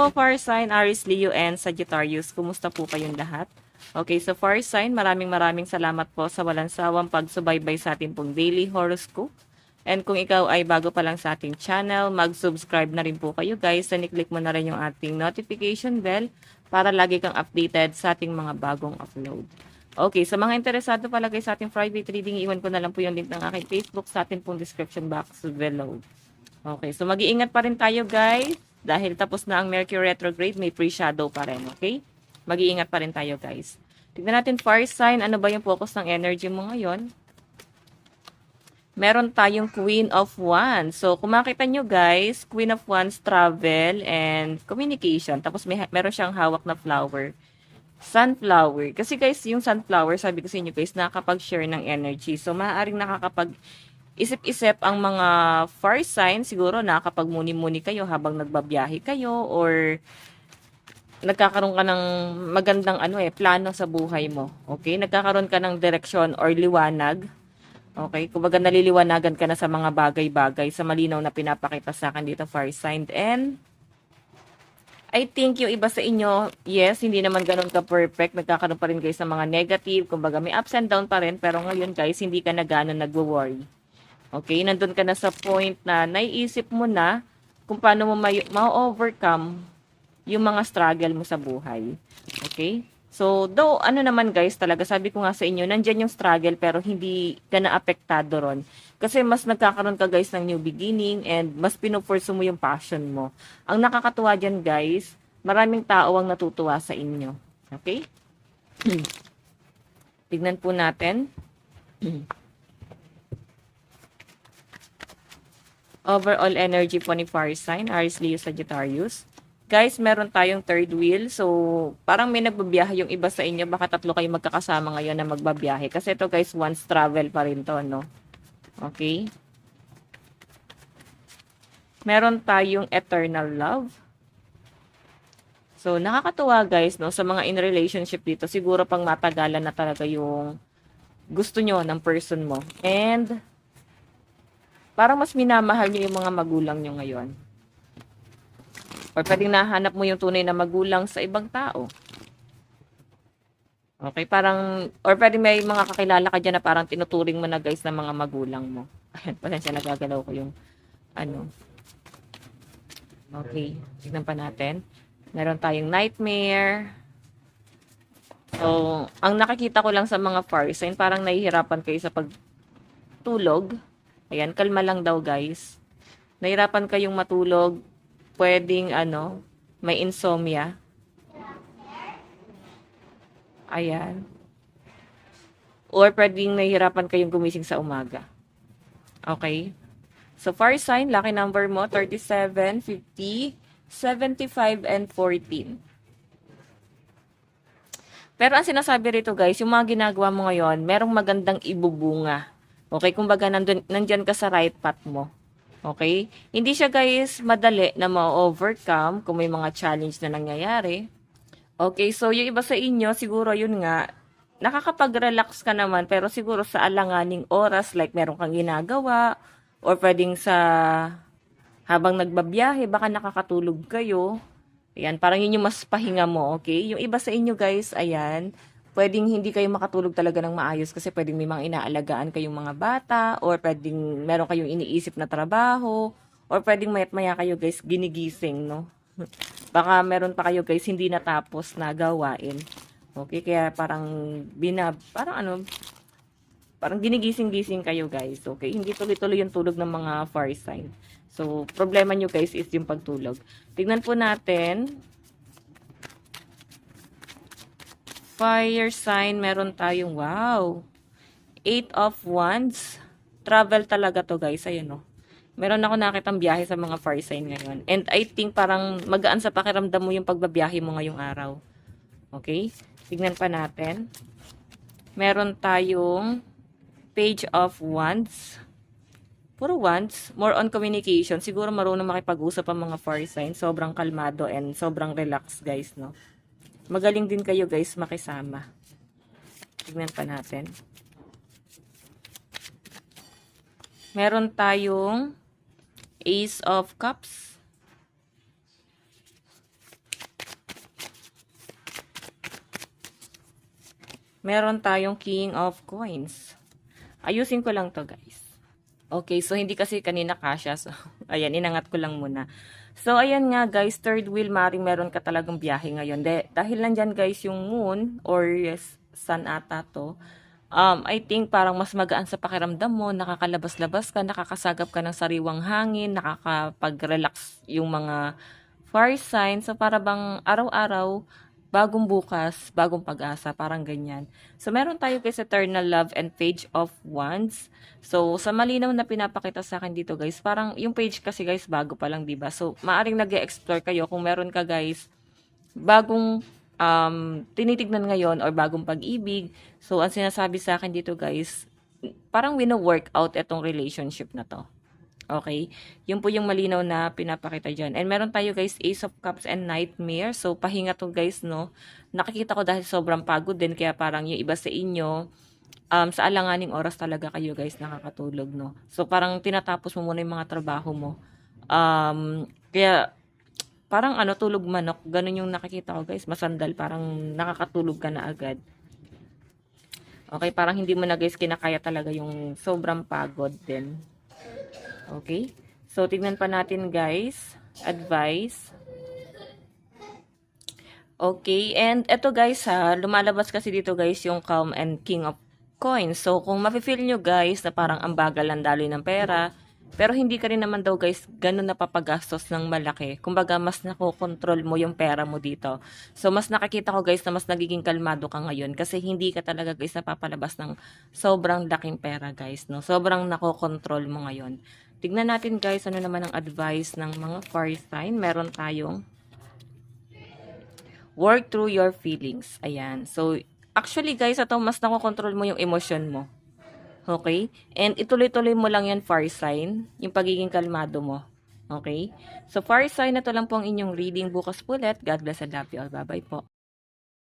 po, Fire Sign, Aries, Leo, and Sagittarius. Kumusta po kayong lahat? Okay, so Fire Sign, maraming salamat po sa walang sawang pagsubaybay sa ating pong daily horoscope. And kung ikaw ay bago pa lang sa ating channel, mag-subscribe na rin po kayo guys. And i-click mo na rin yung ating notification bell para lagi kang updated sa ating mga bagong upload. Okay, sa mga interesado pala guys sa ating private reading, iwan ko na lang po yung link ng aking Facebook sa ating pong description box below. Okay, so mag-iingat pa rin tayo guys. Dahil tapos na ang Mercury retrograde, may pre-shadow pa rin, okay? Mag-iingat pa rin tayo guys. Tignan natin fire sign, ano ba yung focus ng energy mo ngayon? Meron tayong Queen of Wands. So, kung makita nyo guys, Queen of Wands, travel and communication. Tapos meron siyang hawak na flower. Sunflower. Kasi guys, yung sunflower, sabi ko sa inyo guys, nakakapag-share ng energy. So, maaaring nakakapag isip-isip ang mga fire sign, siguro nakakapagmuni-muni kayo habang nagbabiyahe kayo or nagkakaroon ka ng magandang plano sa buhay mo. Okay? Nagkakaroon ka ng direksyon or liwanag. Okay? Kumbaga naliliwanagan ka na sa mga bagay-bagay sa malinaw na pinapakita sa akin dito fire sign. And I think yung iba sa inyo, yes, hindi naman ganun ka-perfect. Nagkakaroon pa rin guys sa mga negative. Kumbaga may ups and down pa rin. Pero ngayon guys, hindi ka na gano'n nagwo-worry. Okay, nandun ka na sa point na naiisip mo na kung paano mo ma-overcome yung mga struggle mo sa buhay. Okay? So, though, naman guys, talaga, sabi ko nga sa inyo, nandyan yung struggle pero hindi ka na apektado ron. Kasi mas nagkakaroon ka guys ng new beginning and mas pinupursu mo yung passion mo. Ang nakakatuwa dyan guys, maraming tao ang natutuwa sa inyo. Okay? Tignan po natin. Overall energy po ni fire sign, Aries, Leo, Sagittarius. Guys, meron tayong third wheel. So, parang may nagbabiyahe yung iba sa inyo. Baka tatlo kayo magkakasama ngayon na magbabiyahe. Kasi ito guys, once travel pa rin to, no? Okay? Meron tayong eternal love. So, nakakatuwa guys, no? Sa mga in relationship dito, siguro pang matagalan na talaga yung gusto nyo ng person mo. And parang mas minamahal nyo yung mga magulang nyo ngayon. Or pwedeng nahanap mo yung tunay na magulang sa ibang tao. Okay, parang, or pwedeng may mga kakilala ka dyan na parang tinuturing mo na guys na mga magulang mo. Ayan, pasensya, nagagalaw ko yung, Okay, tignan pa natin. Meron tayong nightmare. So, ang nakikita ko lang sa mga fire sign, parang nahihirapan kayo sa pagtulog. Ayan, kalma lang daw guys. Nahirapan kayong matulog. Pwedeng may insomnia. Ayan. Or pwedeng nahihirapan kayong gumising sa umaga. Okay? So, fire sign, lucky number mo, 37, 50, 75, and 14. Pero ang sinasabi rito guys, yung mga ginagawa mo ngayon, merong magandang ibubunga. Okay, kumbaga nandyan ka sa right path mo. Okay? Hindi siya guys madali na ma-overcome kung may mga challenge na nangyayari. Okay, so yung iba sa inyo, siguro yun nga, nakakapag-relax ka naman, pero siguro sa alanganing oras, like meron kang ginagawa, or pwedeng sa habang nagbabiyahe, baka nakakatulog kayo. Ayan, parang yun yung mas pahinga mo, okay? Yung iba sa inyo guys, ayan, pwedeng hindi kayo makatulog talaga ng maayos kasi pwedeng may mga inaalagaan kayong mga bata or pwedeng meron kayong iniisip na trabaho or pwedeng mayat maya kayo guys ginigising, no? Baka meron pa kayo guys hindi natapos na gawain. Okay, kaya parang parang ginigising-gising kayo guys. Okay, hindi tuloy-tuloy yung tulog ng mga fire sign. So, problema nyo guys is yung pagtulog. Tignan po natin. Fire sign, meron tayong, wow, 8 of Wands. Travel talaga to guys, ayun o. Meron ako nakitang biyahe sa mga fire sign ngayon. And I think parang magaan sa pakiramdam mo yung pagbabiyahe mo ngayong araw. Okay? Tignan pa natin. Meron tayong Page of Wands. Puro Wands. More on communication. Siguro marunong makipag-usap ang mga fire sign. Sobrang kalmado and sobrang relax guys, no? Magaling din kayo guys makisama. Tignan pa natin. Meron tayong Ace of Cups. Meron tayong King of Coins. Ayusin ko lang to guys. Okay, so hindi kasi kanina kasya. So, ayan, inangat ko lang muna. So, ayan nga guys, third wheel, maring meron ka talagang biyahe ngayon. Dahil nandyan guys yung moon or yes, sun ata to. I think parang mas magaan sa pakiramdam mo, nakakalabas-labas ka, nakakasagap ka ng sariwang hangin, nakakapag-relax yung mga fire signs. So, para bang araw-araw, bagong bukas, bagong pag-asa, parang ganyan. So, meron tayo guys Eternal Love and Page of Wands. So, sa malinaw na pinapakita sa akin dito guys, parang yung page kasi guys, bago pa lang, diba? So, maaring nag-explore kayo kung meron ka guys, bagong tinitignan ngayon or bagong pag-ibig. So, ang sinasabi sa akin dito guys, parang wino-workout itong relationship na to. Okay? Yun po yung malinaw na pinapakita dyan. And meron tayo guys, Ace of Cups and Nightmare. So, pahinga to guys, no? Nakikita ko dahil sobrang pagod din, kaya parang yung iba sa inyo, sa alanganing oras talaga kayo guys nakakatulog, no? So, parang tinatapos mo muna yung mga trabaho mo. Kaya, parang ano, tulog manok. Ganun yung nakikita ko guys. Masandal, parang nakakatulog ka na agad. Okay, parang hindi mo na guys kinakaya talaga yung sobrang pagod din. Okay? So, tignan pa natin guys. Advice. Okay, and eto guys ha, lumalabas kasi dito guys yung Calm and King of Coins. So, kung mafe-feel nyo guys na parang ang bagal ng daloy ng pera, pero hindi ka rin naman daw guys ganun napapagastos ng malaki. Kumbaga, mas nakokontrol mo yung pera mo dito. So, mas nakakita ko guys na mas nagiging kalmado ka ngayon kasi hindi ka talaga guys napapalabas ng sobrang laking pera guys, no? Sobrang nakokontrol mo ngayon. Tignan natin guys ano naman ang advice ng mga fire sign. Meron tayong work through your feelings. Ayan. So, actually guys, ito mas nakokontrol mo yung emosyon mo. Okay? And ituloy-tuloy mo lang yan, fire sign, yung pagiging kalmado mo. Okay? So, fire sign, na to lang po ang inyong reading. Bukas po ulit. God bless and love you all. Bye-bye po.